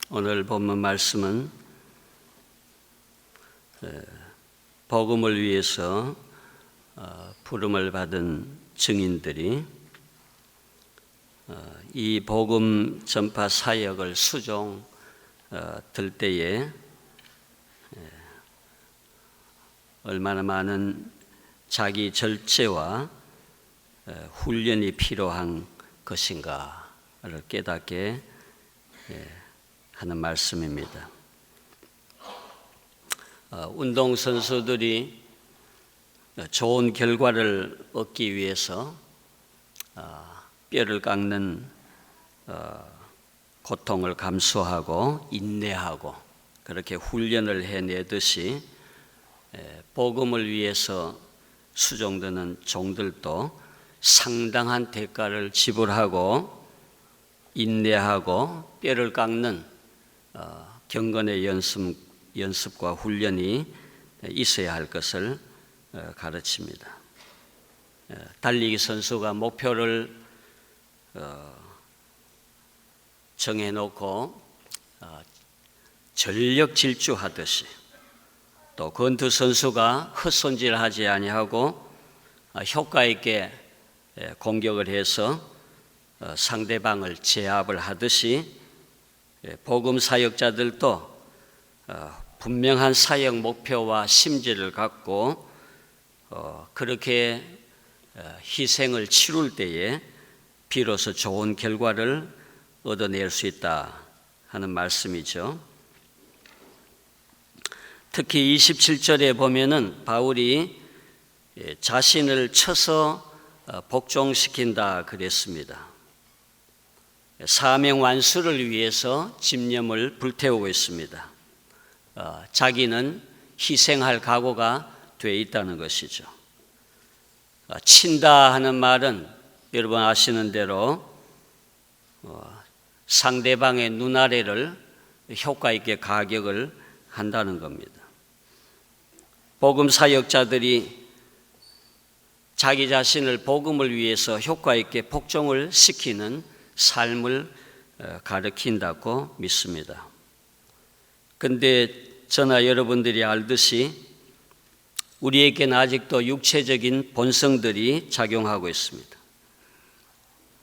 오늘 본문 말씀은 복음을 위해서 부름을 받은 증인들이 이 복음 전파 사역을 수종 들 때에 얼마나 많은 자기 절제와 훈련이 필요한 것인가를 깨닫게 하는 말씀입니다. 운동선수들이 좋은 결과를 얻기 위해서 뼈를 깎는 고통을 감수하고 인내하고 그렇게 훈련을 해내듯이 복음을 위해서 수종되는 종들도 상당한 대가를 지불하고 인내하고 뼈를 깎는 경건의 연습과 훈련이 있어야 할 것을 가르칩니다. 달리기 선수가 목표를 정해놓고 전력 질주하듯이 또 권투 선수가 헛손질하지 아니하고 효과 있게 공격을 해서 상대방을 제압을 하듯이 복음 사역자들도 분명한 사역 목표와 심지를 갖고 그렇게 희생을 치룰 때에 비로소 좋은 결과를 얻어낼 수 있다 하는 말씀이죠. 특히 27절에 보면은 바울이 자신을 쳐서 복종시킨다 그랬습니다. 사명 완수를 위해서 집념을 불태우고 있습니다. 자기는 희생할 각오가 되어 있다는 것이죠. 친다 하는 말은 여러분 아시는 대로 상대방의 눈아래를 효과 있게 가격을 한다는 겁니다. 복음 사역자들이 자기 자신을 복음을 위해서 효과 있게 복종을 시키는 삶을 가르친다고 믿습니다. 그런데 저나 여러분들이 알듯이 우리에게는 아직도 육체적인 본성들이 작용하고 있습니다.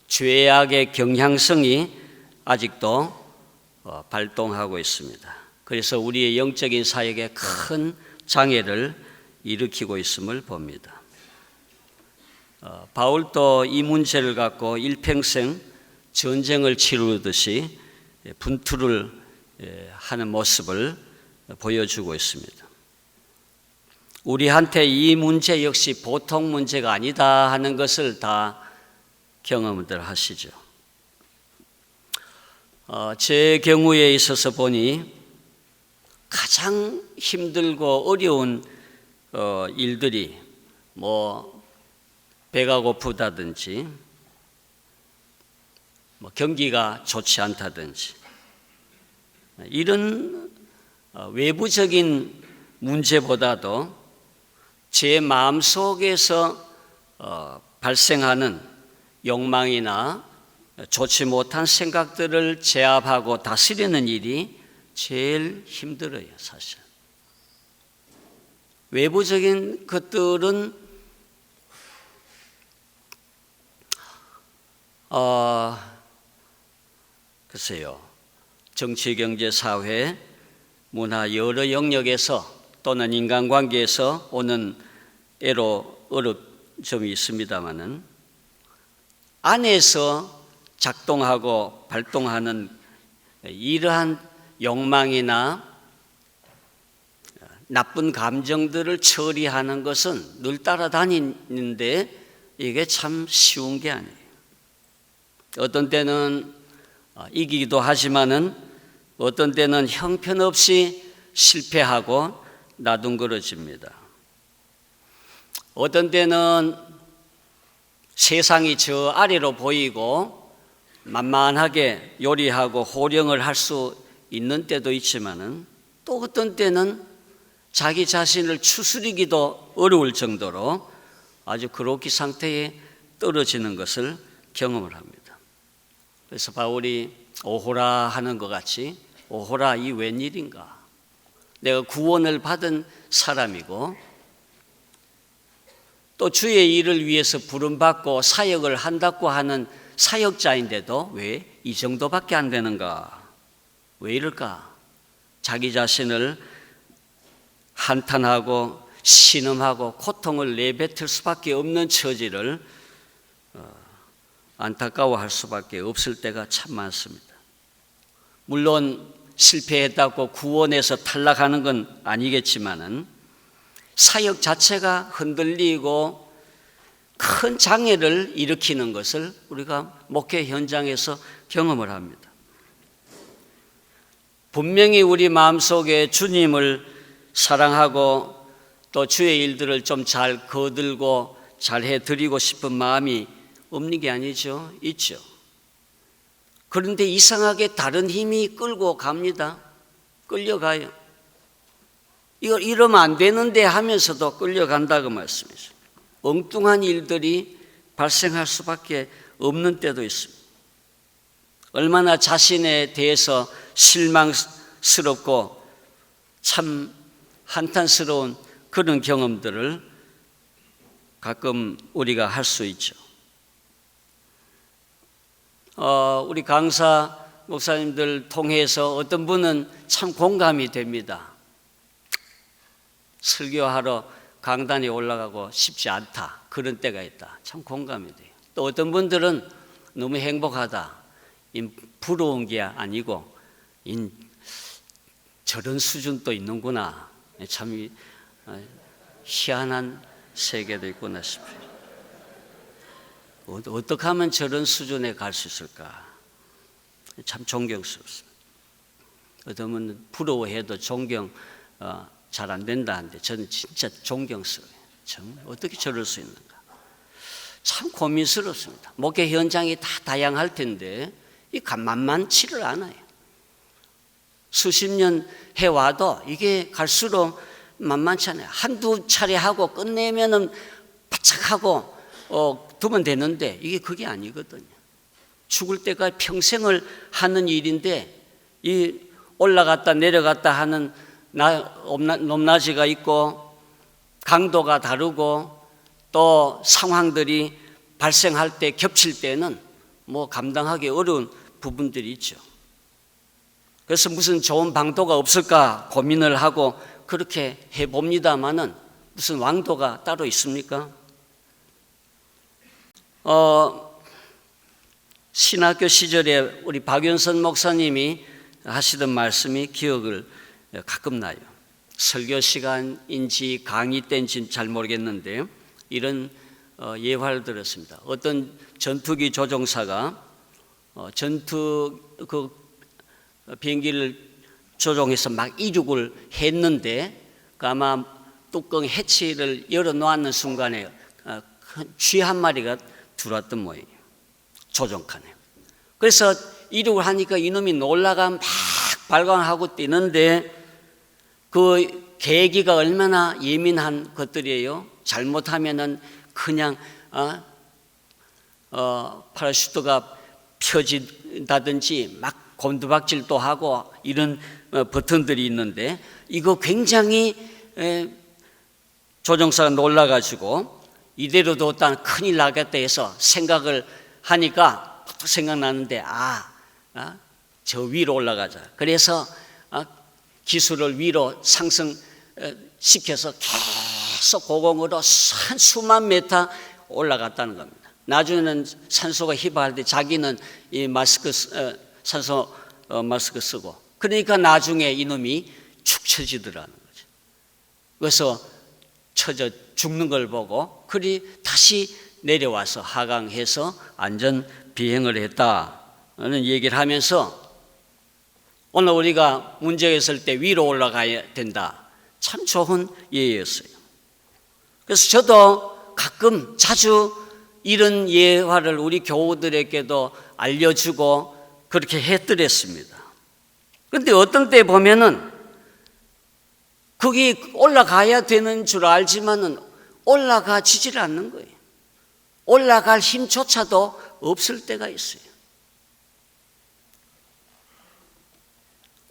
죄악의 경향성이 아직도 발동하고 있습니다. 그래서 우리의 영적인 사역에 큰 장애를 일으키고 있음을 봅니다. 바울도 이 문제를 갖고 일평생 전쟁을 치르듯이 분투를 하는 모습을 보여주고 있습니다. 우리한테 이 문제 역시 보통 문제가 아니다 하는 것을 다 경험들 하시죠. 제 경우에 있어서 보니 가장 힘들고 어려운 일들이 배가 고프다든지 경기가 좋지 않다든지 이런 외부적인 문제보다도 제 마음속에서 발생하는 욕망이나 좋지 못한 생각들을 제압하고 다스리는 일이 제일 힘들어요, 사실. 외부적인 것들은 글쎄요, 정치, 경제, 사회, 문화 여러 영역에서 또는 인간관계에서 오는 어려움이 있습니다마는 안에서 작동하고 발동하는 이러한 욕망이나 나쁜 감정들을 처리하는 것은 늘 따라다니는데 이게 참 쉬운 게 아니에요. 어떤 때는 이기기도 하지만은 어떤 때는 형편없이 실패하고 나둥거려집니다. 어떤 때는 세상이 저 아래로 보이고 만만하게 요리하고 호령을 할 수 있는 때도 있지만은 또 어떤 때는 자기 자신을 추스리기도 어려울 정도로 아주 그로기 상태에 떨어지는 것을 경험을 합니다. 그래서 바울이 오호라 하는 것 같이 오호라 이 웬일인가? 내가 구원을 받은 사람이고 또 주의 일을 위해서 부름받고 사역을 한다고 하는 사역자인데도 왜 이 정도밖에 안 되는가? 왜 이럴까? 자기 자신을 한탄하고 신음하고 고통을 내뱉을 수밖에 없는 처지를 안타까워할 수밖에 없을 때가 참 많습니다. 물론 실패했다고 구원에서 탈락하는 건 아니겠지만은 사역 자체가 흔들리고 큰 장애를 일으키는 것을 우리가 목회 현장에서 경험을 합니다. 분명히 우리 마음속에 주님을 사랑하고 또 주의 일들을 좀 잘 거들고 잘 해드리고 싶은 마음이 없는 게 아니죠. 있죠. 그런데 이상하게 다른 힘이 끌고 갑니다. 끌려가요. 이거 이러면 안 되는데 하면서도 끌려간다고 말씀이죠. 엉뚱한 일들이 발생할 수밖에 없는 때도 있습니다. 얼마나 자신에 대해서 실망스럽고 참 한탄스러운 그런 경험들을 가끔 우리가 할 수 있죠. 우리 강사 목사님들 통해서 어떤 분은 참 공감이 됩니다. 설교하러 강단에 올라가고 싶지 않다. 그런 때가 있다. 참 공감이 돼요. 또 어떤 분들은 너무 행복하다. 부러운 게 아니고 저런 수준도 있는구나. 참 희한한 세계도 있구나 싶어요. 어떻게 하면 저런 수준에 갈 수 있을까? 참 존경스럽습니다. 어떤 분은 부러워해도 존경 잘 안 된다는데 저는 진짜 존경스러워요. 정말 어떻게 저럴 수 있는가? 참 고민스럽습니다. 목회 현장이 다 다양할 텐데 이 만만치를 않아요. 수십 년 해와도 이게 갈수록 만만치 않아요. 한두 차례 하고 끝내면은 바짝 하고 두면 되는데 이게 그게 아니거든요. 죽을 때까지 평생을 하는 일인데 이 올라갔다 내려갔다 하는 높낮이가 있고 강도가 다르고 또 상황들이 발생할 때 겹칠 때는 뭐 감당하기 어려운 부분들이 있죠. 그래서 무슨 좋은 방도가 없을까 고민을 하고 그렇게 해봅니다마는 무슨 왕도가 따로 있습니까? 신학교 시절에 우리 박윤선 목사님이 하시던 말씀이 기억을 가끔 나요. 설교 시간인지 강의 때인지 잘 모르겠는데 이런 예화를 들었습니다. 어떤 전투기 조종사가 전투 비행기를 조종해서 막 이륙을 했는데 아마 뚜껑 해치를 열어놓는 순간에 쥐 한 마리가 들어왔던 모양이에요. 조종칸에. 그래서 이륙을 하니까 이놈이 놀라가 막 발광하고 뛰는데 그 계기가 얼마나 예민한 것들이에요. 잘못하면은 그냥 파라슈트가 펴진다든지 막 곤두박질도 하고 이런 버튼들이 있는데 이거 굉장히 조종사가 놀라가지고 이대로 뒀다가 큰일 나겠다 해서 생각을 하니까 생각나는데 저 위로 올라가자. 그래서 기술을 위로 상승시켜서 계속 고공으로 한 수만 메타 올라갔다는 겁니다. 나중에는 산소가 희박할 때 자기는 이 마스크 산소 마스크 쓰고 그러니까 나중에 이놈이 축 처지더라는 거죠. 그래서 처져 죽는 걸 보고 그리 다시 내려와서 하강해서 안전 비행을 했다는 얘기를 하면서 오늘 우리가 문제가 있을 때 위로 올라가야 된다. 참 좋은 예였어요. 그래서 저도 가끔 자주 이런 예화를 우리 교우들에게도 알려주고 그렇게 해드렸습니다. 그런데 어떤 때 보면은 거기 올라가야 되는 줄 알지만은 올라가지질 않는 거예요. 올라갈 힘조차도 없을 때가 있어요.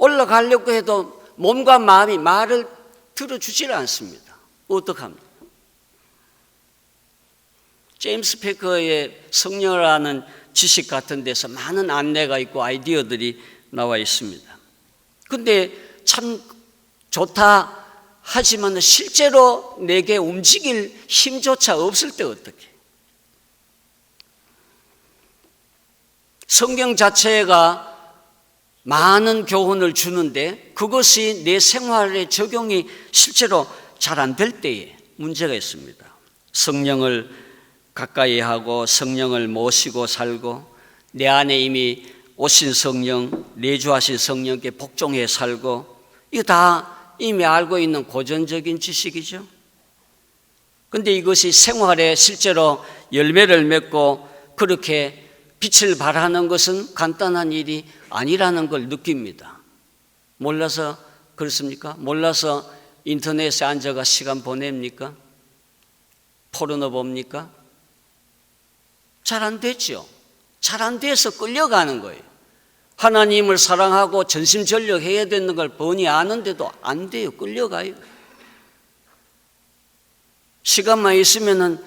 올라가려고 해도 몸과 마음이 말을 들어주질 않습니다. 어떡합니까? 제임스 패커의 성령이라는 지식 같은 데서 많은 안내가 있고 아이디어들이 나와 있습니다. 근데 참 좋다 하지만 실제로 내게 움직일 힘조차 없을 때 어떻게? 성경 자체가 많은 교훈을 주는데 그것이 내 생활에 적용이 실제로 잘 안 될 때에 문제가 있습니다. 성령을 가까이 하고 성령을 모시고 살고 내 안에 이미 오신 성령, 내주하신 성령께 복종해 살고 이거 다 이미 알고 있는 고전적인 지식이죠. 그런데 이것이 생활에 실제로 열매를 맺고 그렇게 빛을 발하는 것은 간단한 일이 아니라는 걸 느낍니다. 몰라서 그렇습니까? 몰라서 인터넷에 앉아가 시간 보냅니까? 포르노 봅니까? 잘 안 되죠. 잘 안 돼서 끌려가는 거예요. 하나님을 사랑하고 전심전력해야 되는 걸 뻔히 아는데도 안 돼요. 끌려가요. 시간만 있으면은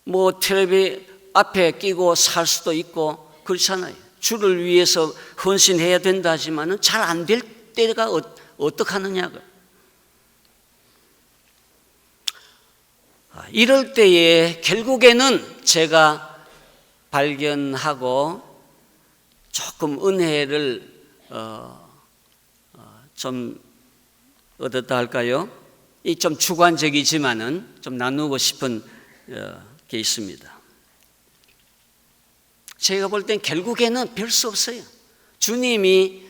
뭐 텔레비 앞에 끼고 살 수도 있고 그렇잖아요. 주를 위해서 헌신해야 된다 하지만은 잘 안 될 때가 어떡하느냐고. 이럴 때에 결국에는 제가 발견하고 조금 은혜를 좀 얻었다 할까요? 이 좀 주관적이지만은 좀 나누고 싶은 게 있습니다. 제가 볼 땐 결국에는 별 수 없어요. 주님이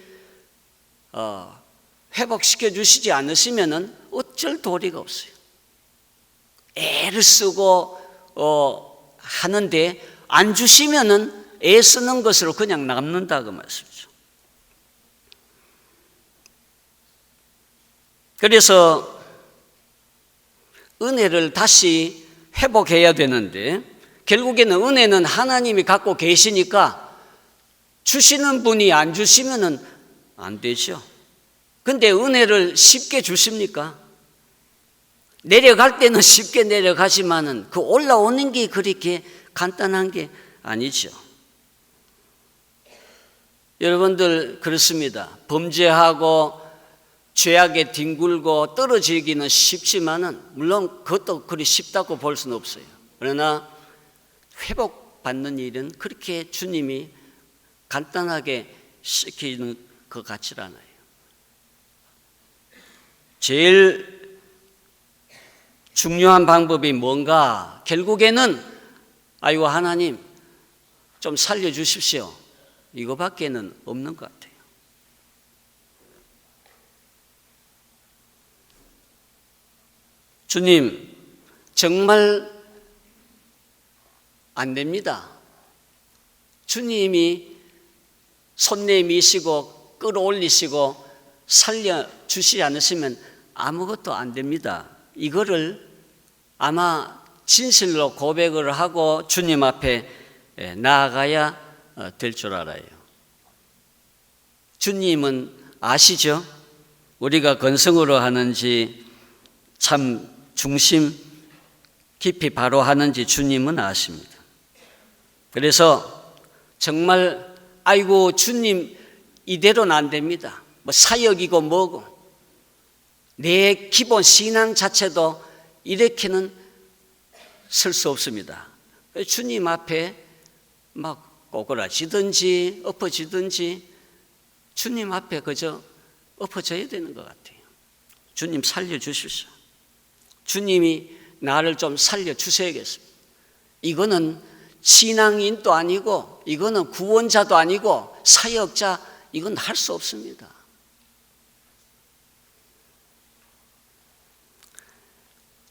회복시켜 주시지 않으시면은 어쩔 도리가 없어요. 애를 쓰고 하는데 안 주시면은 애 쓰는 것으로 그냥 남는다 그 말씀이죠. 그래서 은혜를 다시 회복해야 되는데 결국에는 은혜는 하나님이 갖고 계시니까 주시는 분이 안 주시면은 안 되죠. 근데 은혜를 쉽게 주십니까? 내려갈 때는 쉽게 내려가지만은 그 올라오는 게 그렇게 간단한 게 아니죠. 여러분들 그렇습니다. 범죄하고 죄악에 뒹굴고 떨어지기는 쉽지만은 물론 그것도 그리 쉽다고 볼 수는 없어요. 그러나 회복받는 일은 그렇게 주님이 간단하게 시키는 것 같지 않아요. 제일 중요한 방법이 뭔가? 결국에는 아이고 하나님 좀 살려주십시오. 이거밖에는 없는 것 같아요. 주님 정말 안 됩니다. 주님이 손 내미시고 끌어올리시고 살려주시지 않으시면 아무것도 안 됩니다. 이거를 아마 진실로 고백을 하고 주님 앞에 나아가야 될 줄 알아요. 주님은 아시죠? 우리가 건성으로 하는지 참 중심 깊이 바로 하는지 주님은 아십니다. 그래서 정말 아이고 주님 이대로는 안 됩니다. 뭐 사역이고 뭐고 내 기본 신앙 자체도 이렇게는 설 수 없습니다. 주님 앞에 막 꼬꾸라지든지 엎어지든지 주님 앞에 그저 엎어져야 되는 것 같아요. 주님 살려주십시오. 주님이 나를 좀 살려주셔야겠습니다. 이거는 신앙인도 아니고 이거는 구원자도 아니고 사역자 이건 할 수 없습니다.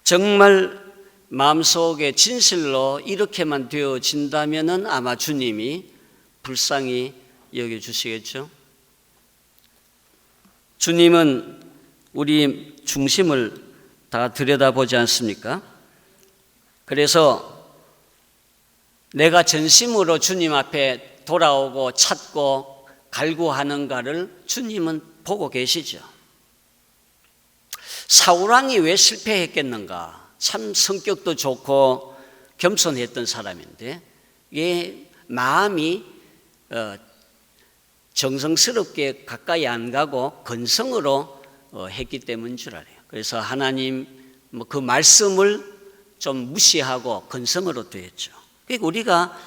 정말 마음속에 진실로 이렇게만 되어진다면 아마 주님이 불쌍히 여겨주시겠죠. 주님은 우리 중심을 다 들여다보지 않습니까? 그래서 내가 전심으로 주님 앞에 돌아오고 찾고 갈구하는가를 주님은 보고 계시죠. 사울왕이 왜 실패했겠는가? 참 성격도 좋고 겸손했던 사람인데 이게 마음이 정성스럽게 가까이 안 가고 건성으로 했기 때문인 줄 알아요. 그래서 하나님 그 말씀을 좀 무시하고 건성으로 되었죠. 그러니까 우리가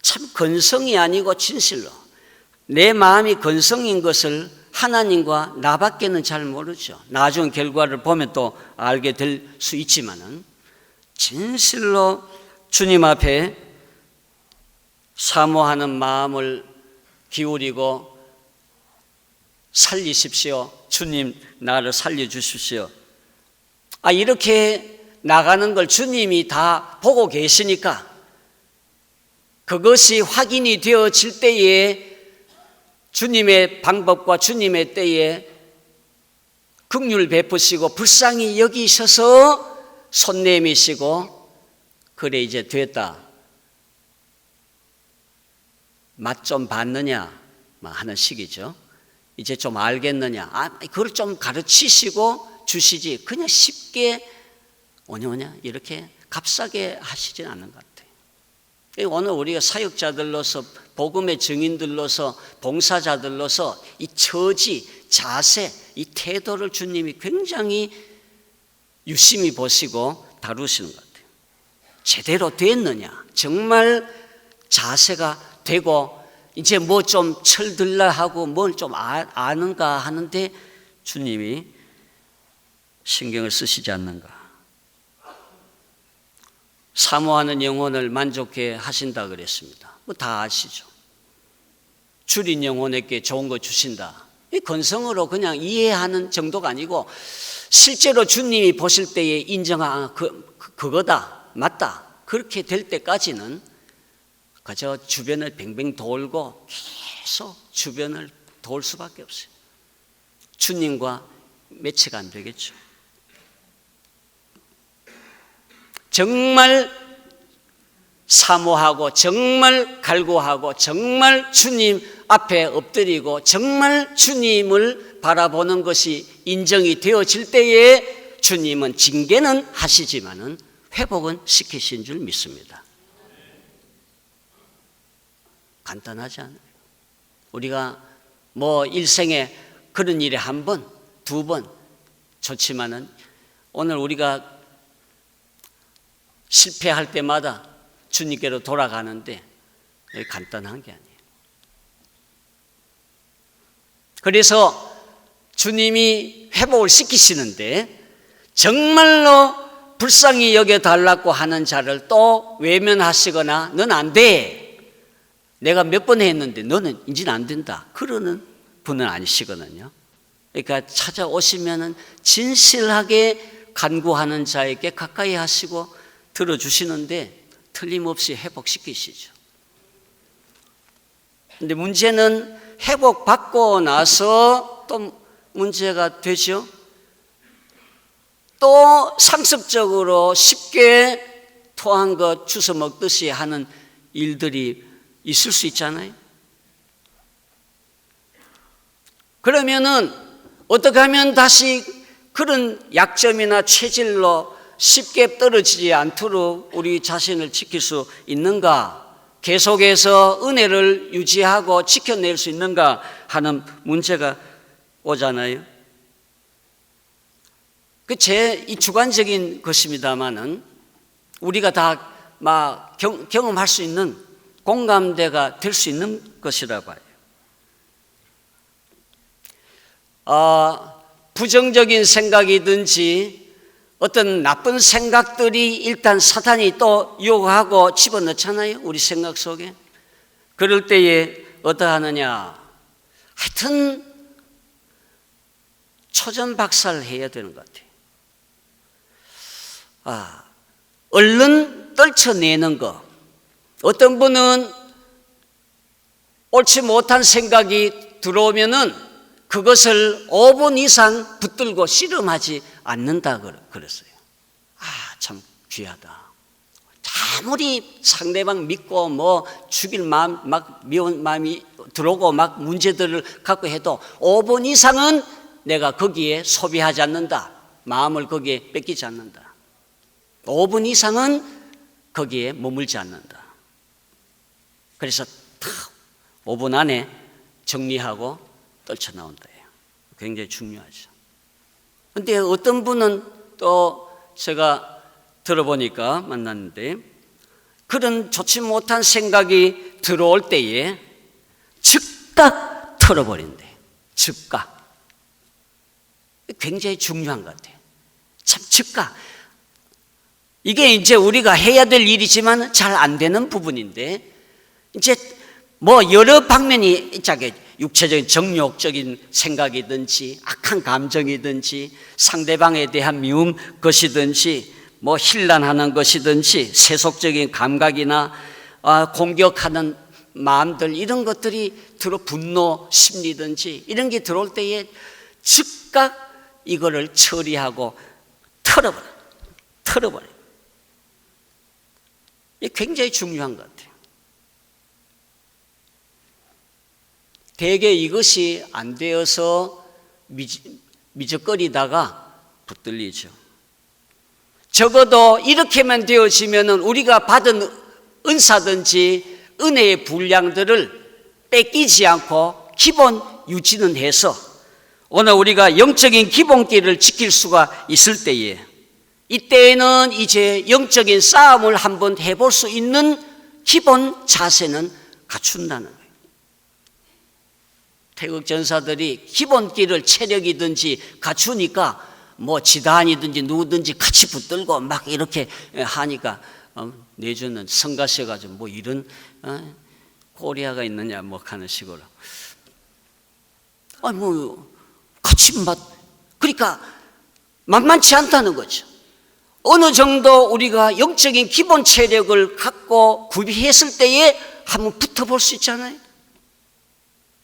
참 건성이 아니고 진실로 내 마음이 건성인 것을 하나님과 나밖에는 잘 모르죠. 나중 결과를 보면 또 알게 될 수 있지만은 진실로 주님 앞에 사모하는 마음을 기울이고 살리십시오. 주님 나를 살려주십시오. 이렇게 나가는 걸 주님이 다 보고 계시니까 그것이 확인이 되어질 때에 주님의 방법과 주님의 때에 긍휼 베푸시고 불쌍히 여기셔서 손 내미시고 그래 이제 됐다. 맛 좀 봤느냐 하는 시기죠. 이제 좀 알겠느냐. 그걸 좀 가르치시고 주시지 그냥 쉽게 오냐 이렇게 값싸게 하시진 않는 것 같아요. 오늘 우리가 사역자들로서 복음의 증인들로서 봉사자들로서 이 처지, 자세, 이 태도를 주님이 굉장히 유심히 보시고 다루시는 것 같아요. 제대로 됐느냐, 정말 자세가 되고 이제 뭐 좀 철들라 하고 뭘 좀 아는가 하는데 주님이 신경을 쓰시지 않는가. 사모하는 영혼을 만족해 하신다 그랬습니다. 다 아시죠. 줄인 영혼에게 좋은 거 주신다. 이 건성으로 그냥 이해하는 정도가 아니고 실제로 주님이 보실 때에 인정한 그거다, 맞다. 그렇게 될 때까지는 그저 주변을 뱅뱅 돌고 계속 주변을 돌 수밖에 없어요. 주님과 매치가 안 되겠죠. 정말 사모하고 정말 갈구하고 정말 주님 앞에 엎드리고 정말 주님을 바라보는 것이 인정이 되어질 때에 주님은 징계는 하시지만은 회복은 시키신 줄 믿습니다. 간단하지 않아요. 우리가 뭐 일생에 그런 일에 한 번, 두 번 좋지만은 오늘 우리가 실패할 때마다 주님께로 돌아가는데 간단한 게 아니에요. 그래서 주님이 회복을 시키시는데 정말로 불쌍히 여겨달라고 하는 자를 또 외면하시거나 넌 안 돼. 내가 몇 번 했는데 너는 이제는 안 된다. 그러는 분은 아니시거든요. 그러니까 찾아오시면은 진실하게 간구하는 자에게 가까이 하시고 들어주시는데 틀림없이 회복시키시죠. 근데 문제는 회복받고 나서 또 문제가 되죠. 또 상습적으로 쉽게 토한 것 주워 먹듯이 하는 일들이 있을 수 있잖아요. 그러면은 어떻게 하면 다시 그런 약점이나 체질로 쉽게 떨어지지 않도록 우리 자신을 지킬 수 있는가? 계속해서 은혜를 유지하고 지켜낼 수 있는가 하는 문제가 오잖아요. 이 주관적인 것입니다만은 우리가 다 막 경험할 수 있는 공감대가 될 수 있는 것이라 봐요. 부정적인 생각이든지 어떤 나쁜 생각들이 일단 사탄이 또 유혹하고 집어넣잖아요. 우리 생각 속에. 그럴 때에 어떠하느냐. 하여튼 초전박살해야 되는 것 같아요. 얼른 떨쳐내는 거. 어떤 분은 옳지 못한 생각이 들어오면은 그것을 5분 이상 붙들고 씨름하지 않는다 그랬어요. 참 귀하다. 아무리 상대방 믿고 뭐 죽일 마음, 막 미운 마음이 들어오고 막 문제들을 갖고 해도 5분 이상은 내가 거기에 소비하지 않는다. 마음을 거기에 뺏기지 않는다. 5분 이상은 거기에 머물지 않는다. 그래서 탁 5분 안에 정리하고 떨쳐나온다. 굉장히 중요하죠. 그런데 어떤 분은 또 제가 들어보니까 만났는데 그런 좋지 못한 생각이 들어올 때에 즉각 털어버린대. 즉각. 굉장히 중요한 것 같아요. 참 즉각. 이게 이제 우리가 해야 될 일이지만 잘 안 되는 부분인데 이제 뭐 여러 방면이 있자게 육체적인 정욕적인 생각이든지 악한 감정이든지 상대방에 대한 미움 것이든지 뭐 hir난하는 것이든지 세속적인 감각이나 공격하는 마음들 이런 것들이 분노 심리든지 이런 게 들어올 때에 즉각 이거를 처리하고 털어버려. 이게 굉장히 중요한 것 같아요. 대개 이것이 안 되어서 미적거리다가 붙들리죠. 적어도 이렇게만 되어지면 우리가 받은 은사든지 은혜의 분량들을 뺏기지 않고 기본 유지는 해서 오늘 우리가 영적인 기본기를 지킬 수가 있을 때에 이때에는 이제 영적인 싸움을 한번 해볼 수 있는 기본 자세는 갖춘다는 거예요. 태극 전사들이 기본기를 체력이든지 갖추니까 뭐 지단이든지 누구든지 같이 붙들고 막 이렇게 하니까 내주는 성가셔가지고 뭐 이런 코리아가 있느냐 뭐 하는 식으로 뭐 같이 그러니까 만만치 않다는 거죠. 어느 정도 우리가 영적인 기본 체력을 갖고 구비했을 때에 한번 붙어볼 수 있잖아요.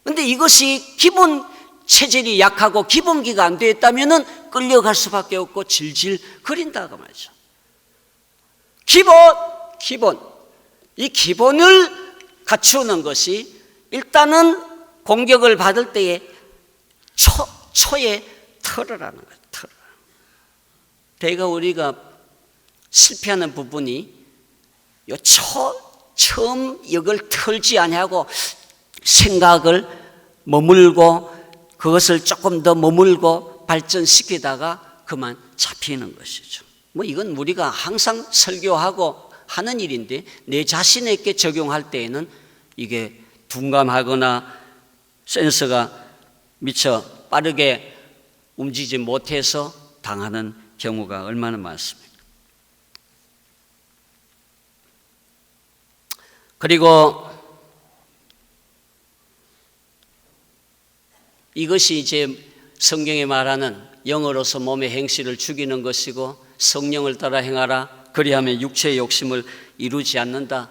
그런데 이것이 기본 체질이 약하고 기본기가 안 되었다면 끌려갈 수밖에 없고 질질 거린다고 말이죠. 기본. 이 기본을 갖추는 것이 일단은 공격을 받을 때에 초에 털으라는 거예요. 대가 우리가 실패하는 부분이 요 처음 이걸 털지 아니하고 생각을 머물고 그것을 조금 더 머물고 발전시키다가 그만 잡히는 것이죠. 뭐 이건 우리가 항상 설교하고 하는 일인데 내 자신에게 적용할 때에는 이게 둔감하거나 센서가 미처 빠르게 움직이지 못해서 당하는 경우가 얼마나 많습니까? 그리고 이것이 이제 성경에 말하는 영으로서 몸의 행실을 죽이는 것이고 성령을 따라 행하라 그리하면 육체의 욕심을 이루지 않는다.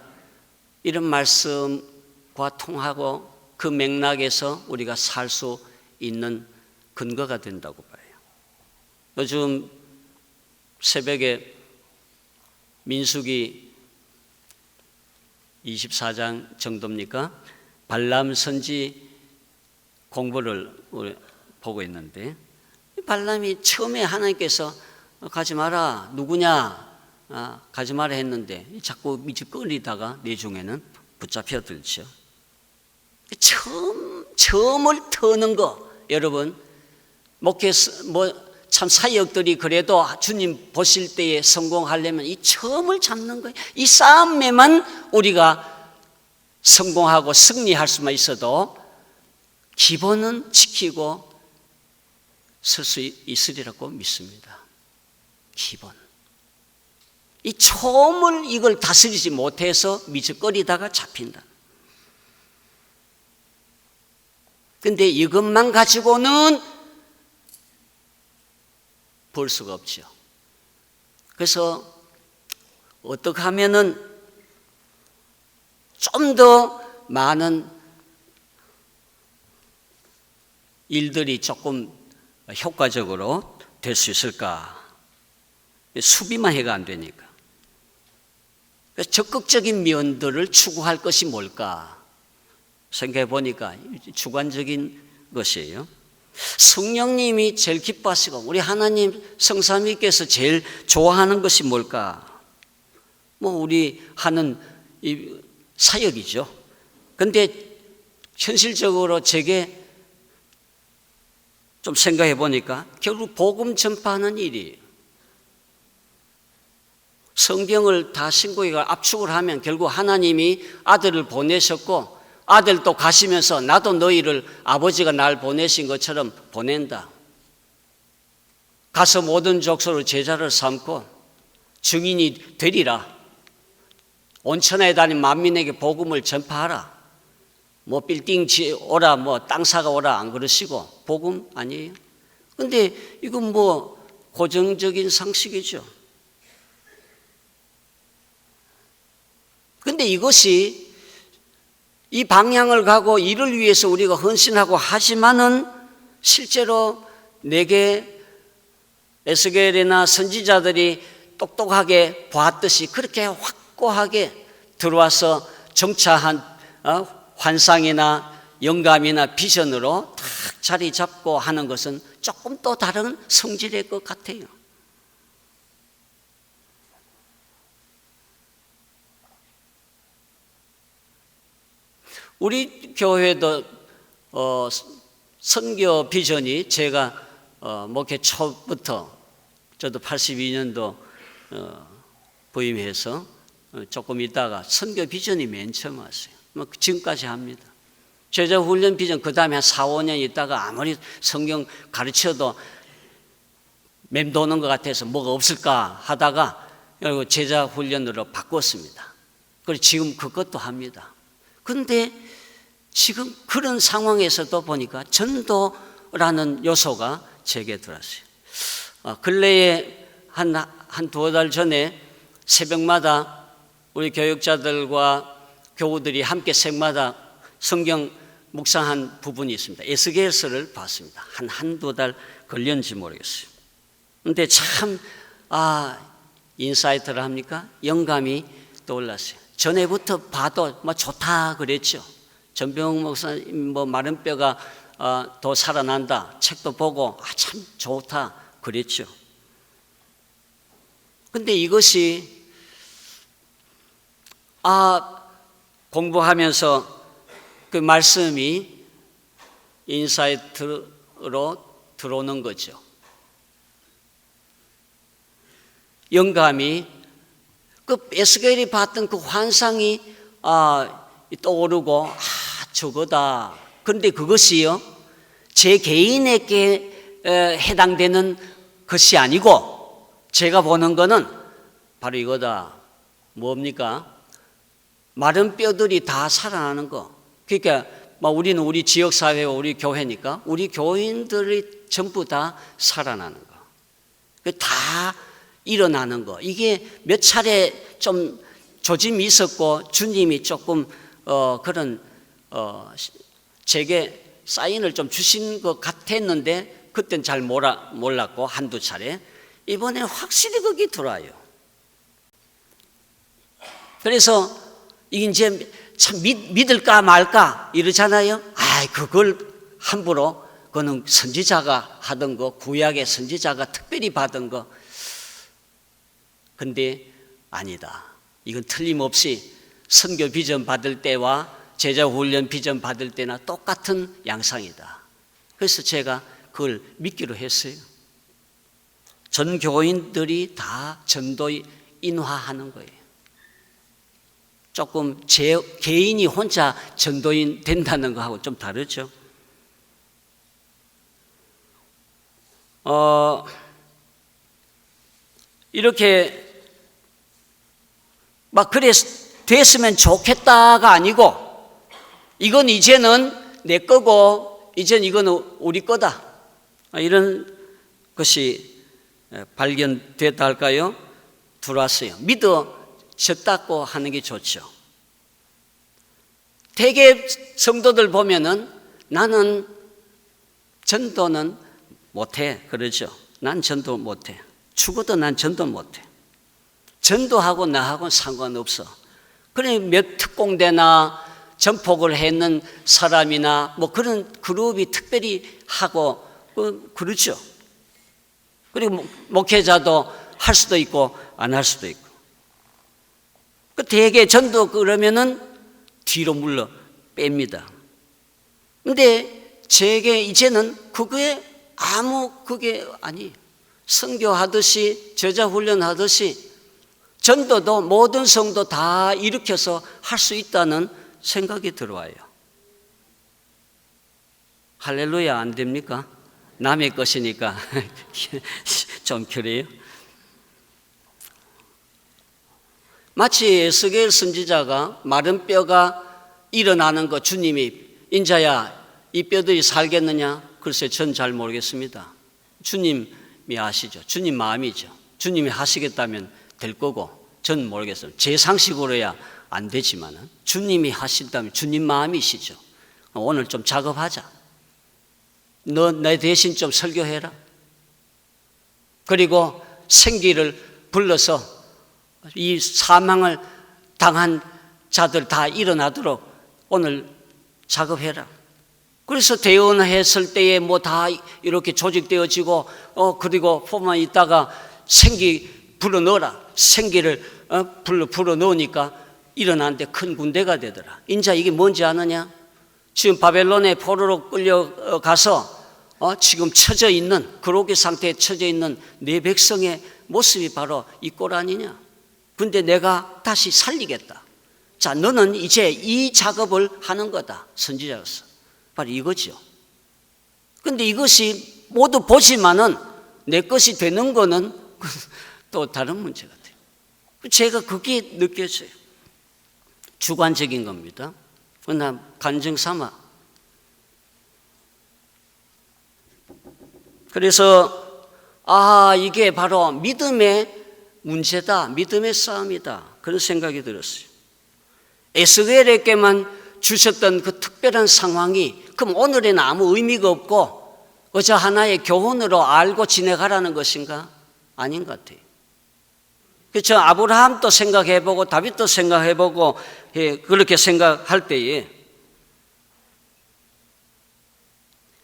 이런 말씀과 통하고 그 맥락에서 우리가 살 수 있는 근거가 된다고 봐요. 요즘 새벽에 민수기 24장 정도입니까? 발람 선지 공부를 보고 있는데 발람이 처음에 하나님께서 가지 마라 누구냐 가지 마라 했는데 자꾸 미적거리다가 내중에는 붙잡혀 들죠. 처음을 터는 거 여러분 목회에서 참 사역들이 그래도 주님 보실 때에 성공하려면 이 처음을 잡는 거예요. 이 싸움에만 우리가 성공하고 승리할 수만 있어도 기본은 지키고 설 수 있으리라고 믿습니다. 기본. 이 처음을 이걸 다스리지 못해서 미적거리다가 잡힌다. 근데 이것만 가지고는 볼 수가 없죠. 그래서 어떻게 하면은 좀 더 많은 일들이 조금 효과적으로 될 수 있을까? 수비만 해가 안 되니까. 적극적인 면들을 추구할 것이 뭘까? 생각해 보니까 주관적인 것이에요. 성령님이 제일 기뻐하시고 우리 하나님 성삼위께서 제일 좋아하는 것이 뭘까? 우리 하는 이 사역이죠. 근데 현실적으로 제게 좀 생각해 보니까 결국 복음 전파하는 일이에요. 성경을 다 신구이가 압축을 하면 결국 하나님이 아들을 보내셨고 아들도 가시면서 나도 너희를 아버지가 날 보내신 것처럼 보낸다. 가서 모든 족속으로 제자를 삼고 증인이 되리라. 온 천하에 다닌 만민에게 복음을 전파하라. 빌딩 오라, 땅 사가 오라 안 그러시고 복음 아니에요. 근데 이건 고정적인 상식이죠. 근데 이것이 이 방향을 가고 이를 위해서 우리가 헌신하고 하지만은 실제로 내게 에스겔이나 선지자들이 똑똑하게 봤듯이 그렇게 확고하게 들어와서 정차한 환상이나 영감이나 비전으로 딱 자리 잡고 하는 것은 조금 또 다른 성질의 것 같아요. 우리 교회도 선교 비전이 제가 목회 초부터 저도 82년도 부임해서 조금 있다가 선교 비전이 맨 처음 왔어요. 지금까지 합니다. 제자 훈련 비전 그 다음에 한 4, 5년 있다가 아무리 성경 가르쳐도 맴도는 것 같아서 뭐가 없을까 하다가 제자 훈련으로 바꿨습니다. 그리고 지금 그것도 합니다. 그런데 지금 그런 상황에서도 보니까 전도라는 요소가 제게 들었어요. 근래에 한 두어 달 전에 새벽마다 우리 교육자들과 교우들이 함께 새벽마다 성경 묵상한 부분이 있습니다. 에스겔서를 봤습니다. 한두 달 걸렸는지 모르겠어요. 그런데 참 인사이트를 합니까? 영감이 떠올랐어요. 전에부터 봐도 좋다 그랬죠. 전병 목사님 마른 뼈가 더 살아난다 책도 보고 참 좋다 그랬죠. 근데 이것이 공부하면서 그 말씀이 인사이트로 들어오는 거죠. 영감이 그 에스겔이 봤던 그 환상이 떠오르고 저거다. 그런데 그것이요 제 개인에게 해당되는 것이 아니고 제가 보는 거는 바로 이거다. 뭡니까? 마른 뼈들이 다 살아나는 거. 그러니까 우리는 우리 지역사회와 우리 교회니까 우리 교인들이 전부 다 살아나는 거. 다 일어나는 거. 이게 몇 차례 좀 조짐이 있었고 주님이 조금 그런 제게 사인을 좀 주신 것 같았는데 그땐 잘 몰랐고 한두 차례 이번에 확실히 그게 들어와요. 그래서 이게 이제 참 믿을까 말까 이러잖아요. 그걸 함부로 그거는 선지자가 하던 거 구약의 선지자가 특별히 받은 거. 근데 아니다. 이건 틀림없이 선교 비전 받을 때와 제자 훈련 비전 받을 때나 똑같은 양상이다. 그래서 제가 그걸 믿기로 했어요. 전 교인들이 다 전도에 인화하는 거예요. 조금 제 개인이 혼자 전도인 된다는 거하고 좀 다르죠. 이렇게 그래 됐으면 좋겠다가 아니고 이건 이제는 내 거고 이제는 이건 우리 거다. 이런 것이 발견됐다 할까요? 들어왔어요. 믿어졌다고 하는 게 좋죠. 대개 성도들 보면은 나는 전도는 못해 그러죠. 난 전도 못해. 죽어도 난 전도 못해. 전도하고 나하고는 상관없어. 그래 몇 특공대나 전폭을 했는 사람이나 뭐 그런 그룹이 특별히 하고 그렇죠. 그리고 목회자도 할 수도 있고 안 할 수도 있고. 대개 전도 그러면은 뒤로 물러 뺍니다. 근데 제게 이제는 그게 아니 선교하듯이 제자훈련 하듯이 전도도 모든 성도 다 일으켜서 할 수 있다는 생각이 들어와요. 할렐루야. 안 됩니까? 남의 것이니까 좀 그래요. 마치 에스겔 선지자가 마른 뼈가 일어나는 거 주님이 인자야 이 뼈들이 살겠느냐? 글쎄 전 잘 모르겠습니다. 주님이 아시죠. 주님 마음이죠. 주님이 하시겠다면 될 거고 전 모르겠어요. 제 상식으로야 안 되지만은 주님이 하신다면 주님 마음이시죠. 오늘 좀 작업하자. 너 내 대신 좀 설교해라. 그리고 생기를 불러서 이 사망을 당한 자들 다 일어나도록 오늘 작업해라. 그래서 대원했을 때에 뭐 다 이렇게 조직되어지고 그리고 포만 있다가 생기 불어 넣어라. 생기를 불어 넣으니까 일어나는데 큰 군대가 되더라. 인자 이게 뭔지 아느냐? 지금 바벨론에 포로로 끌려가서 지금 처져 있는 그로기 상태에 처져 있는 내 백성의 모습이 바로 이 꼴 아니냐? 근데 내가 다시 살리겠다. 자, 너는 이제 이 작업을 하는 거다. 선지자로서. 바로 이거죠. 근데 이것이 모두 보지만은 내 것이 되는 거는 또 다른 문제 같아요. 제가 그게 느껴져요. 주관적인 겁니다. 그러나 간증 삼아. 그래서 이게 바로 믿음의 문제다. 믿음의 싸움이다. 그런 생각이 들었어요. 에스겔에게만 주셨던 그 특별한 상황이 그럼 오늘에는 아무 의미가 없고 어저 하나의 교훈으로 알고 지내가라는 것인가? 아닌 것 같아요. 그렇죠. 아브라함도 생각해보고 다윗도 생각해보고 그렇게 생각할 때에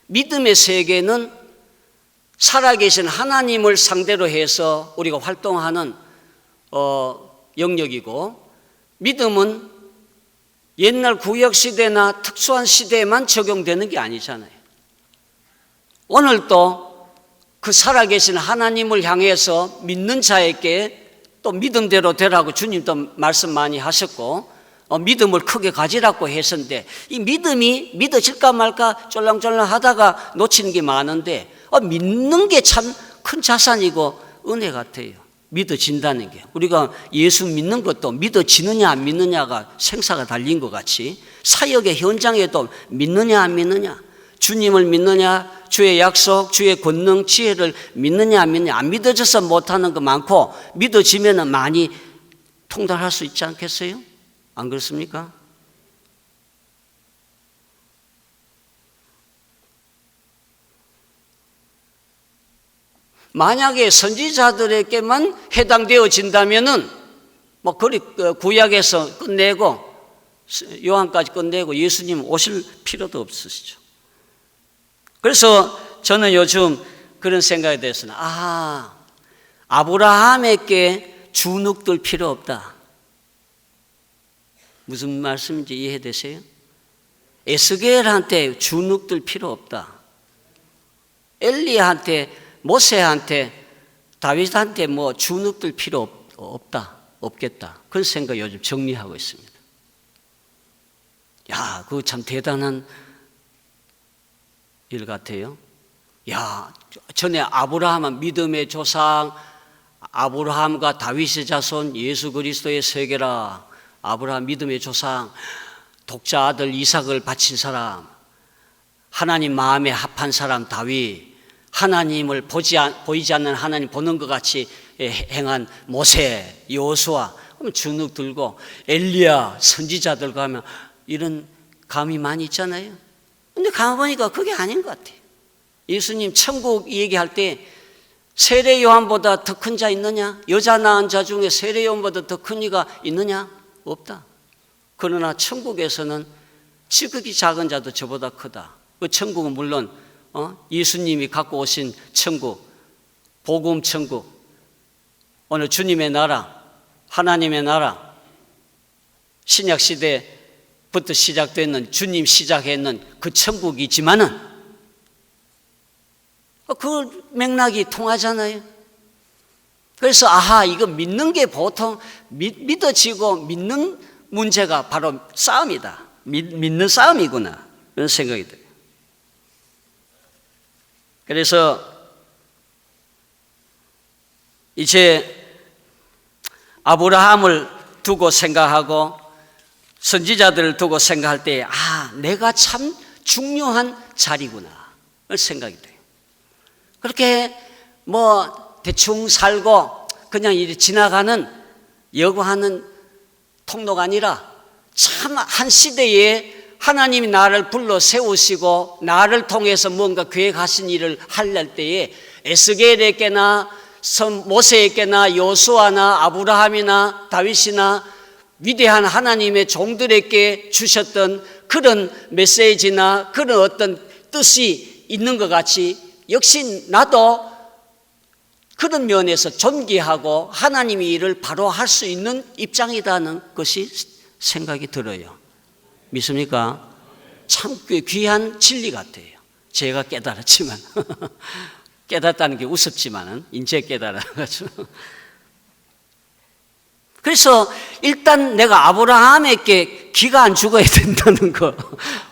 믿음의 세계는 살아계신 하나님을 상대로 해서 우리가 활동하는 영역이고, 믿음은 옛날 구약시대나 특수한 시대에만 적용되는 게 아니잖아요. 오늘도 그 살아계신 하나님을 향해서 믿는 자에게 또 믿음대로 되라고 주님도 말씀 많이 하셨고 믿음을 크게 가지라고 했었는데, 이 믿음이 믿어질까 말까 쫄랑쫄랑 하다가 놓치는 게 많은데 믿는 게 참 큰 자산이고 은혜 같아요. 믿어진다는 게, 우리가 예수 믿는 것도 믿어지느냐 안 믿느냐가 생사가 달린 것 같이 사역의 현장에도 믿느냐 안 믿느냐, 주님을 믿느냐, 주의 약속, 주의 권능, 지혜를 믿느냐 안 믿느냐, 안 믿어져서 못하는 거 많고 믿어지면 많이 통달할 수 있지 않겠어요? 안 그렇습니까? 만약에 선지자들에게만 해당되어진다면은 뭐 그리 구약에서 끝내고 요한까지 끝내고 예수님 오실 필요도 없으시죠. 그래서 저는 요즘 그런 생각에 대해서는 아브라함에게 주눅들 필요 없다. 무슨 말씀인지 이해되세요? 에스겔한테 주눅들 필요 없다. 엘리야한테, 모세한테, 다윗한테 뭐 주눅들 필요 없겠다. 그런 생각 요즘 정리하고 있습니다. 야, 그거 참 대단한 일 같아요. 야, 전에 아브라함은 믿음의 조상, 아브라함과 다윗의 자손, 예수 그리스도의 세계라. 아브라함 믿음의 조상, 독자 아들 이삭을 바친 사람, 하나님 마음에 합한 사람 다윗, 하나님을 보이지 않는 하나님 보는 것 같이 행한 모세, 여호수아, 그럼 주눅 들고 엘리야, 선지자들과 하면 이런 감이 많이 있잖아요. 근데 가만보니까 그게 아닌 것 같아요. 예수님 천국 얘기할 때 세례 요한보다 더 큰 자 있느냐? 여자 낳은 자 중에 세례 요한보다 더 큰 이가 있느냐? 없다. 그러나 천국에서는 지극히 작은 자도 저보다 크다. 그 천국은 물론 예수님이 갖고 오신 천국, 복음 천국, 오늘 주님의 나라, 하나님의 나라, 신약 시대부터 시작되는 주님 시작했는 그 천국이지만은 그 맥락이 통하잖아요. 그래서 이거 믿는 게 보통 믿어지고 믿는 문제가 바로 싸움이다. 믿는 싸움이구나. 그런 생각이 들어요. 그래서 이제 아브라함을 두고 생각하고 선지자들을 두고 생각할 때 내가 참 중요한 자리구나 그런 생각이 돼요. 그렇게 대충 살고 그냥 이렇게 지나가는 여고하는 통로가 아니라 참 한 시대에 하나님이 나를 불러 세우시고 나를 통해서 뭔가 계획하신 일을 하려 때에 에스겔에게나 모세에게나 여호수아나 아브라함이나 다윗이나 위대한 하나님의 종들에게 주셨던 그런 메시지나 그런 어떤 뜻이 있는 것 같이 역시 나도 그런 면에서 존귀하고 하나님의 일을 바로 할 수 있는 입장이라는 것이 생각이 들어요. 믿습니까? 참 귀한 진리 같아요. 제가 깨달았지만 깨닫다는 게 우습지만은 이제 깨달아가지고 그래서 일단 내가 아브라함에게 기가 안 죽어야 된다는 거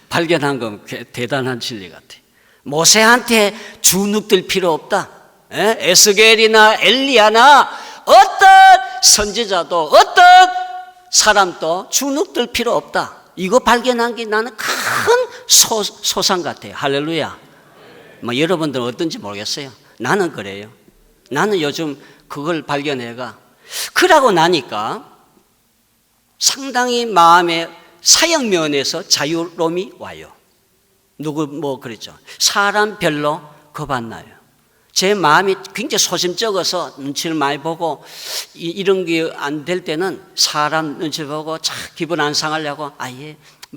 발견한 건 대단한 진리 같아요. 모세한테 주눅들 필요 없다. 에스겔이나 엘리야나 어떤 선지자도 어떤 사람도 주눅들 필요 없다. 이거 발견한 게 나는 큰 소상 같아요. 할렐루야. 여러분들은 어떤지 모르겠어요. 나는 그래요. 나는 요즘 그걸 발견해가 그러고 나니까 상당히 마음의 사역 면에서 자유로움이 와요. 누구 그랬죠. 사람별로 겁 안 나요. 제 마음이 굉장히 소심쩍어서 눈치를 많이 보고 이런 게 안 될 때는 사람 눈치 보고 기분 안 상하려고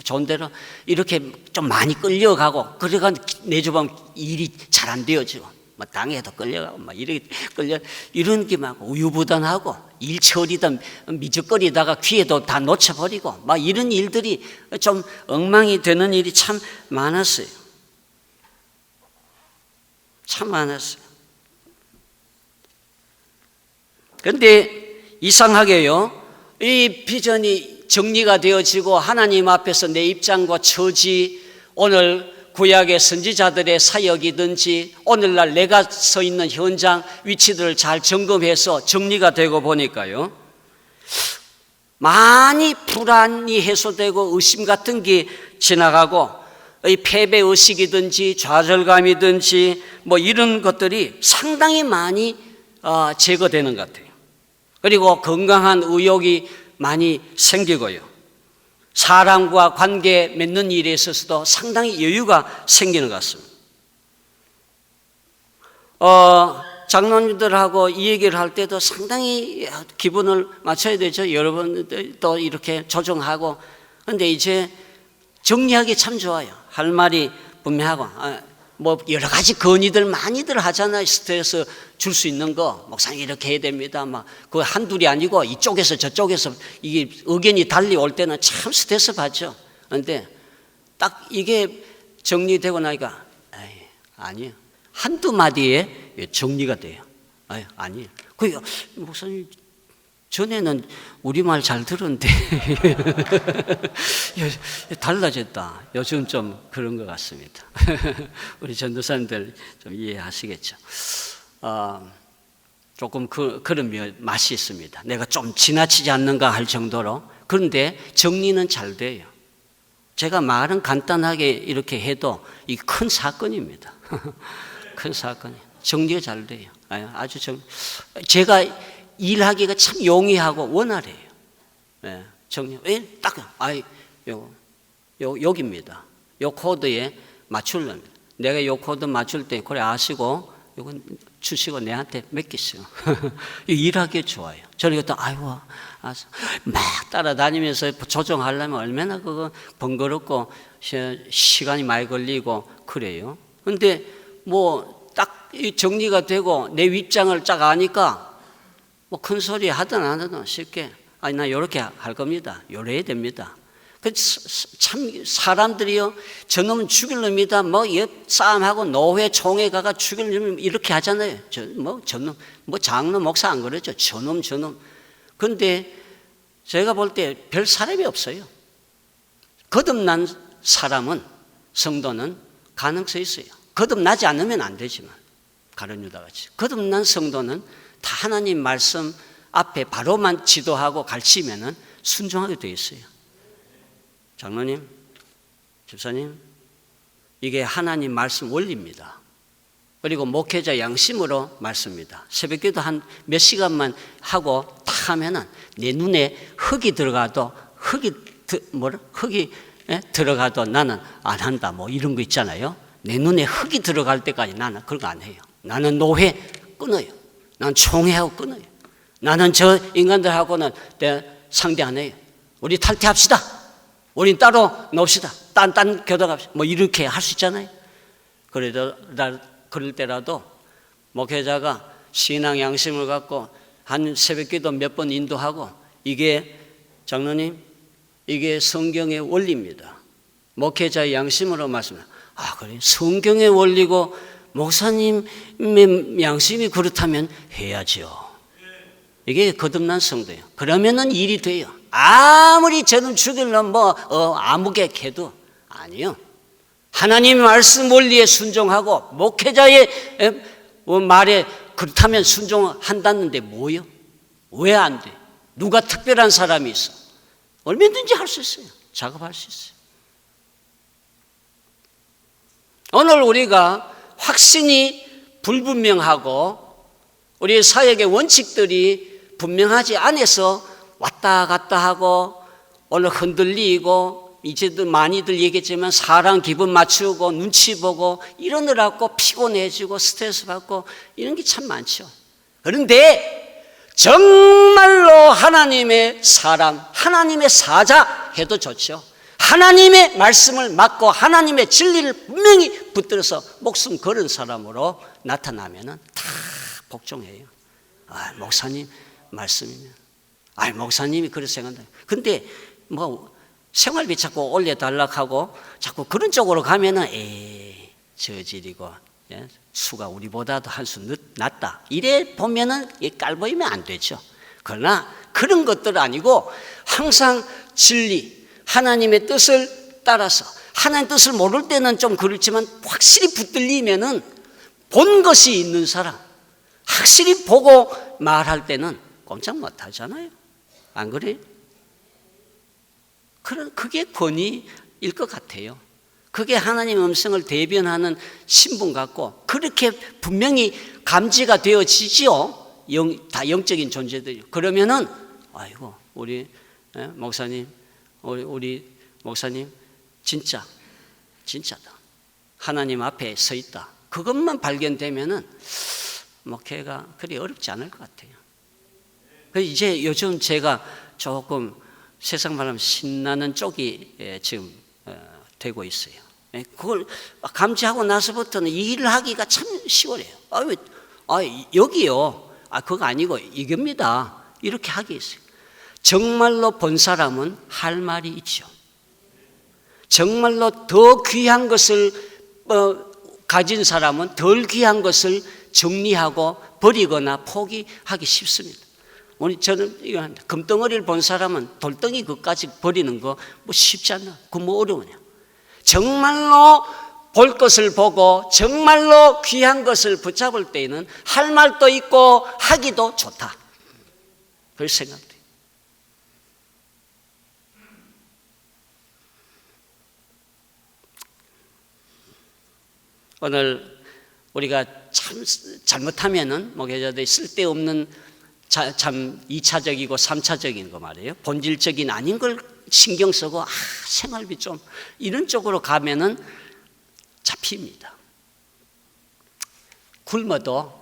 좋은 대로 이렇게 좀 많이 끌려가고 그래가 내주보면 일이 잘 안 되어지고 당에도 끌려가고 이렇게 이런 게 막 우유부단하고 일 처리다 미적거리다가 귀에도 다 놓쳐버리고 이런 일들이 좀 엉망이 되는 일이 참 많았어요. 참 많았어요. 그런데 이상하게요, 이 비전이 정리가 되어지고 하나님 앞에서 내 입장과 처지, 오늘 구약의 선지자들의 사역이든지 오늘날 내가 서 있는 현장 위치들을 잘 점검해서 정리가 되고 보니까요, 많이 불안이 해소되고 의심 같은 게 지나가고 이 패배의식이든지 좌절감이든지 이런 것들이 상당히 많이 제거되는 것 같아요. 그리고 건강한 의욕이 많이 생기고요. 사람과 관계 맺는 일에 있어서도 상당히 여유가 생기는 것 같습니다. 장로님들하고 이 얘기를 할 때도 상당히 기분을 맞춰야 되죠. 여러분들도 이렇게 조정하고. 그런데 이제 정리하기 참 좋아요. 할 말이 분명하고 여러 가지 건의들 많이들 하잖아요. 스트레스 줄 수 있는 거 목사님 이렇게 해야 됩니다. 그 한둘이 아니고 이쪽에서 저쪽에서 이게 의견이 달리 올 때는 참 스트레스 받죠. 그런데 딱 이게 정리되고 나니까 아니에요. 한두 마디에 정리가 돼요. 아니에요. 목사님 전에는 우리말 잘 들었는데 달라졌다. 요즘 좀 그런 것 같습니다. 우리 전도사님들 좀 이해하시겠죠. 조금 그런 맛이 있습니다. 내가 좀 지나치지 않는가 할 정도로. 그런데 정리는 잘 돼요. 제가 말은 간단하게 이렇게 해도 이 큰 사건입니다. 큰 사건이 정리가 잘 돼요. 아주 제가 일하기가 참 용이하고 원활해요. 정리. 여기입니다. 요 코드에 맞추려면 내가 요 코드 맞출 때 그래 아시고 이건 주시고 내한테 맡기시오. 일하기 좋아요. 저는 이것도 아이고 막 따라다니면서 조정하려면 얼마나 그거 번거롭고 시간이 많이 걸리고 그래요. 근데 뭐 딱 정리가 되고 내 입장을 쫙 아니까 뭐 큰 소리 하든 안 하든 쉽게 아니 나 이렇게 할 겁니다. 요래야 됩니다. 참 사람들이요 저놈은 죽일 놈이다 뭐 싸움하고 노회 총회 가가 죽일 놈 이렇게 하잖아요. 저놈 뭐 장로 목사 안 그러죠. 저놈 근데 제가 볼 때 별 사람이 없어요. 거듭난 사람은 성도는 가능성이 있어요. 거듭나지 않으면 안 되지만 가룟 유다같이 거듭난 성도는 다 하나님 말씀 앞에 바로만 지도하고 가르치면은 순종하게 되어 있어요. 장로님, 집사님, 이게 하나님 말씀 원리입니다. 그리고 목회자 양심으로 말씀입니다. 새벽기도 한 몇 시간만 하고 딱 하면은 내 눈에 흙이 들어가도 흙이 들어가도 나는 안 한다. 뭐 이런 거 있잖아요. 내 눈에 흙이 들어갈 때까지 나는 그런 거 안 해요. 나는 노회 끊어요. 나는 총회하고 끊어요. 나는 저 인간들하고는 상대 안 해요. 우리 탈퇴합시다. 우린 따로 놉시다. 딴 교도 갑시다. 뭐 이렇게 할 수 있잖아요. 그럴 때라도 목회자가 신앙 양심을 갖고 한 새벽기도 몇 번 인도하고 이게 장로님 이게 성경의 원리입니다. 목회자의 양심으로 말씀합니다. 그래 성경의 원리고 목사님의 양심이 그렇다면 해야죠. 이게 거듭난 성도예요. 그러면은 일이 돼요. 아무리 저는 죽일 놈 아무개 해도 아니요. 하나님의 말씀 원리에 순종하고 목회자의 말에 그렇다면 순종한다는데 뭐요? 왜 안 돼? 누가 특별한 사람이 있어? 얼마든지 할 수 있어요. 작업할 수 있어요. 오늘 우리가 확신이 불분명하고 우리 사역의 원칙들이 분명하지 않아서 왔다 갔다 하고 오늘 흔들리고 이제도 많이들 얘기했지만 사람 기분 맞추고 눈치 보고 이러느라고 피곤해지고 스트레스 받고 이런 게 참 많죠. 그런데 정말로 하나님의 사람, 하나님의 사자 해도 좋죠. 하나님의 말씀을 맡고 하나님의 진리를 분명히 붙들어서 목숨 걸은 사람으로 나타나면은 다 복종해요. 목사님 말씀이면 목사님이 그렇게 생각한다. 근데 뭐 생활비 자꾸 올려달라고 하고 자꾸 그런 쪽으로 가면은 저질이고 수가 우리보다도 한 수 낫다. 이래 보면은 깔보이면 안 되죠. 그러나 그런 것들 아니고 항상 진리 하나님의 뜻을 따라서 하나님의 뜻을 모를 때는 좀 그렇지만 확실히 붙들리면은 본 것이 있는 사람 확실히 보고 말할 때는 꼼짝 못 하잖아요. 안 그래요? 그게 권위일 것 같아요. 그게 하나님의 음성을 대변하는 신분 같고 그렇게 분명히 감지가 되어지지요. 다 영적인 존재들이. 그러면은 아이고 우리 목사님 우리 목사님 진짜다. 하나님 앞에 서 있다. 그것만 발견되면은 목회가 그리 어렵지 않을 것 같아요. 이제 요즘 제가 조금 세상 말하면 신나는 쪽이 지금 되고 있어요. 그걸 감지하고 나서부터는 이 일을 하기가 참 쉬워요. 여기요. 그거 아니고 이겁니다. 이렇게 하기 있어요. 정말로 본 사람은 할 말이 있죠. 정말로 더 귀한 것을 가진 사람은 덜 귀한 것을 정리하고 버리거나 포기하기 쉽습니다. 저는 이거 합니다. 금덩어리를 본 사람은 돌덩이 그까지 버리는 거 뭐 쉽지 않나? 그거 뭐 어려우냐? 정말로 볼 것을 보고 정말로 귀한 것을 붙잡을 때에는 할 말도 있고 하기도 좋다. 그렇게 생각돼요. 오늘 우리가 참 잘못하면은 목회자들이 쓸데없는 참 2차적이고 3차적인 거 말이에요. 본질적인 아닌 걸 신경 쓰고 생활비 좀 이런 쪽으로 가면은 잡힙니다. 굶어도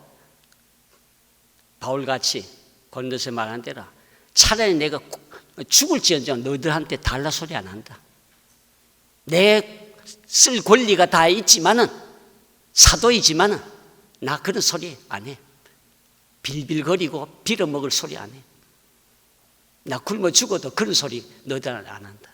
바울같이 고린도서 말한 대로 차라리 내가 죽을지언정 너희들한테 달라 소리 안 한다. 내 쓸 권리가 다 있지만은, 사도이지만은 나 그런 소리 안 해. 빌빌거리고 빌어먹을 소리 안 해. 나 굶어 죽어도 그런 소리 너희들 안 한다.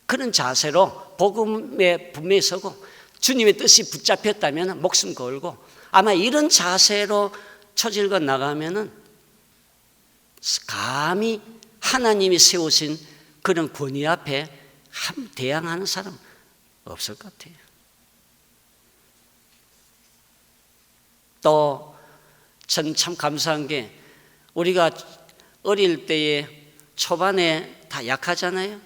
그런 자세로 복음에 분명히 서고 주님의 뜻이 붙잡혔다면 목숨 걸고, 아마 이런 자세로 처질고 나가면은 감히 하나님이 세우신 그런 권위 앞에 대항하는 사람 없을 것 같아요. 또 전 참 감사한 게, 우리가 어릴 때에 초반에 다 약하잖아요.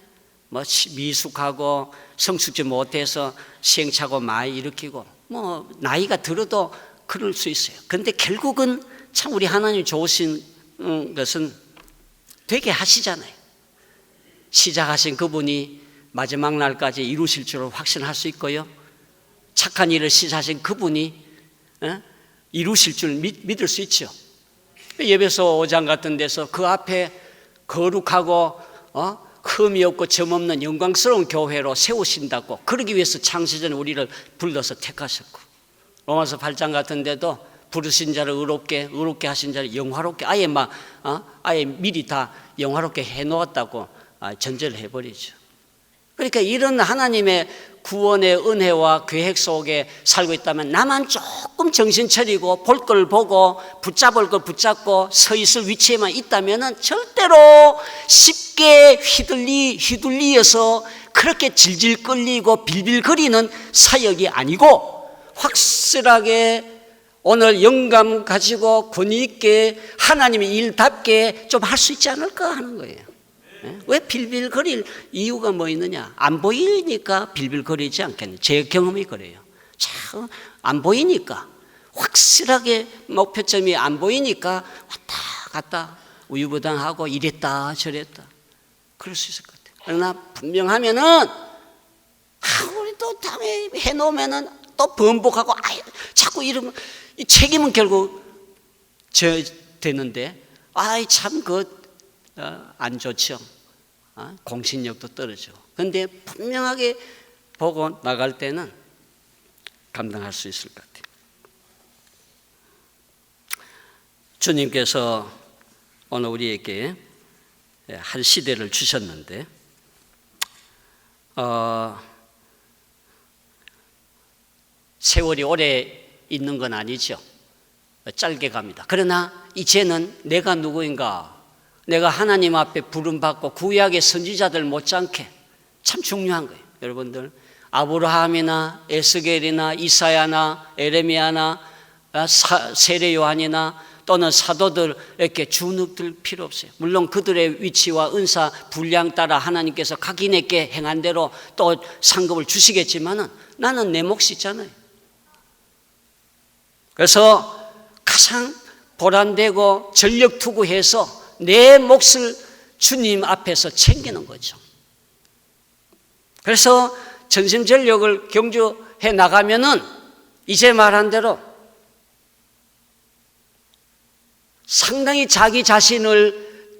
뭐 미숙하고 성숙지 못해서 시행착오 많이 일으키고, 뭐 나이가 들어도 그럴 수 있어요. 그런데 결국은 참 우리 하나님 좋으신 것은 되게 하시잖아요. 시작하신 그분이 마지막 날까지 이루실 줄 확신할 수 있고요, 착한 일을 시작하신 그분이 이루실 줄 믿을 수 있죠. 예배소 5장 같은 데서 그 앞에 거룩하고 흠이 없고 점 없는 영광스러운 교회로 세우신다고, 그러기 위해서 창세전에 우리를 불러서 택하셨고, 로마서 8장 같은 데도 부르신 자를 의롭게 하신 자를 영화롭게, 아예 미리 다 영화롭게 해놓았다고 전제를 해버리죠. 그러니까 이런 하나님의 구원의 은혜와 계획 속에 살고 있다면, 나만 조금 정신 차리고 볼 걸 보고 붙잡을 걸 붙잡고 서 있을 위치에만 있다면 절대로 쉽게 휘둘리어서 그렇게 질질 끌리고 빌빌거리는 사역이 아니고, 확실하게 오늘 영감 가지고 권위 있게 하나님의 일답게 좀 할 수 있지 않을까 하는 거예요. 왜 빌빌거릴 이유가 뭐 있느냐? 안 보이니까 빌빌거리지 않겠냐? 제 경험이 그래요. 참 안 보이니까, 확실하게 목표점이 안 보이니까 왔다 갔다 우유부단하고 이랬다 저랬다 그럴 수 있을 것 같아요. 그러나 분명하면은 우리 또 다음에 해놓으면은 또 번복하고 자꾸 이러면 이 책임은 결국 저 되는데, 참 안 좋죠. 공신력도 떨어지고. 그런데 분명하게 보고 나갈 때는 감당할 수 있을 것 같아요. 주님께서 오늘 우리에게 한 시대를 주셨는데, 세월이 오래 있는 건 아니죠. 짧게 갑니다. 그러나 이제는 내가 누구인가, 내가 하나님 앞에 부름받고 구약의 선지자들 못지않게 참 중요한 거예요. 여러분들, 아브라함이나 에스겔이나 이사야나 에레미야나 세례 요한이나 또는 사도들에게 주눅들 필요 없어요. 물론 그들의 위치와 은사 분량 따라 하나님께서 각인에게 행한 대로 또 상급을 주시겠지만은, 나는 내 몫이 있잖아요. 그래서 가장 보람되고 전력 투구해서 내 몫을 주님 앞에서 챙기는 거죠. 그래서 전심전력을 경주해 나가면은 이제 말한 대로 상당히 자기 자신을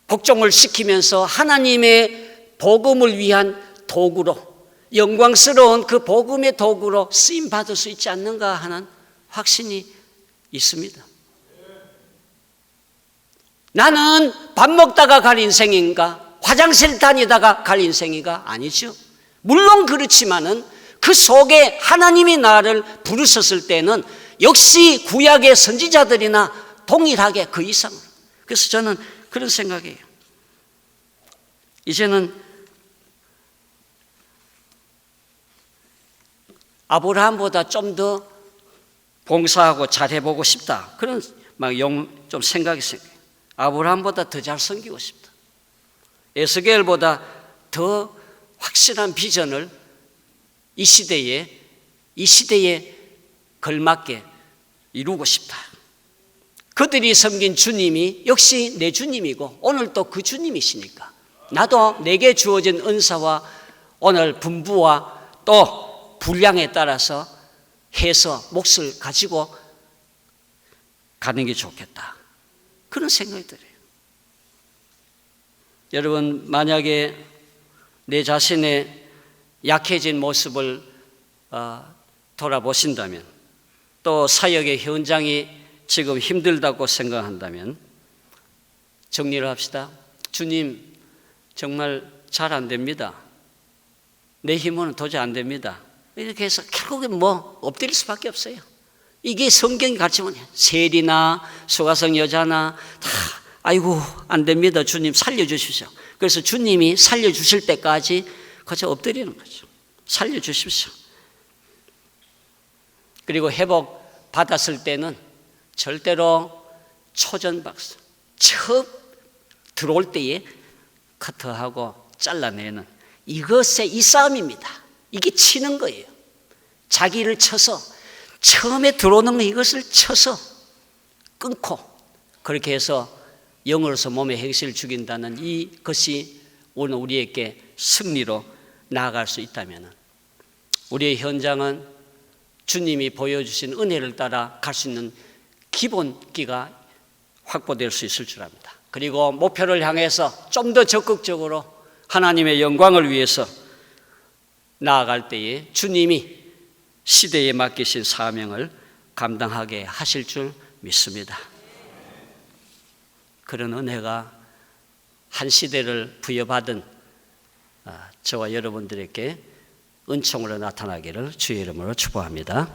복종을 시키면서 하나님의 복음을 위한 도구로, 영광스러운 그 복음의 도구로 쓰임 받을 수 있지 않는가 하는 확신이 있습니다. 나는 밥 먹다가 갈 인생인가, 화장실 다니다가 갈 인생인가? 아니죠. 물론 그렇지만은 그 속에 하나님이 나를 부르셨을 때는 역시 구약의 선지자들이나 동일하게 그 이상으로. 그래서 저는 그런 생각이에요. 이제는 아브라함보다 좀 더 봉사하고 잘해보고 싶다, 그런 좀 생각이 생겨요. 아브라함보다 더 잘 섬기고 싶다. 에스겔보다 더 확실한 비전을 이 시대에 걸맞게 이루고 싶다. 그들이 섬긴 주님이 역시 내 주님이고 오늘도 그 주님이시니까, 나도 내게 주어진 은사와 오늘 분부와 또 분량에 따라서 해서 몫을 가지고 가는 게 좋겠다. 그런 생각이 들어요. 여러분, 만약에 내 자신의 약해진 모습을 돌아보신다면, 또 사역의 현장이 지금 힘들다고 생각한다면 정리를 합시다. 주님, 정말 잘 안 됩니다. 내 힘으로는 도저히 안 됩니다. 이렇게 해서 결국엔 엎드릴 수밖에 없어요. 이게 성경이 가르치면 세리나 소가성 여자나 다 아이고 안 됩니다. 주님 살려주십시오. 그래서 주님이 살려주실 때까지 그저 엎드리는 거죠. 살려주십시오. 그리고 회복 받았을 때는 절대로 초전박수, 처음 들어올 때에 커트하고 잘라내는 이 싸움입니다. 이게 치는 거예요. 자기를 쳐서 처음에 들어오는 이것을 쳐서 끊고 그렇게 해서 영으로서 몸의 행실을 죽인다는 이것이 오늘 우리에게 승리로 나아갈 수 있다면 우리의 현장은 주님이 보여주신 은혜를 따라 갈 수 있는 기본기가 확보될 수 있을 줄 압니다. 그리고 목표를 향해서 좀 더 적극적으로 하나님의 영광을 위해서 나아갈 때에 주님이 시대에 맡기신 사명을 감당하게 하실 줄 믿습니다. 그런 은혜가 한 시대를 부여받은 저와 여러분들에게 은총으로 나타나기를 주의 이름으로 축복합니다.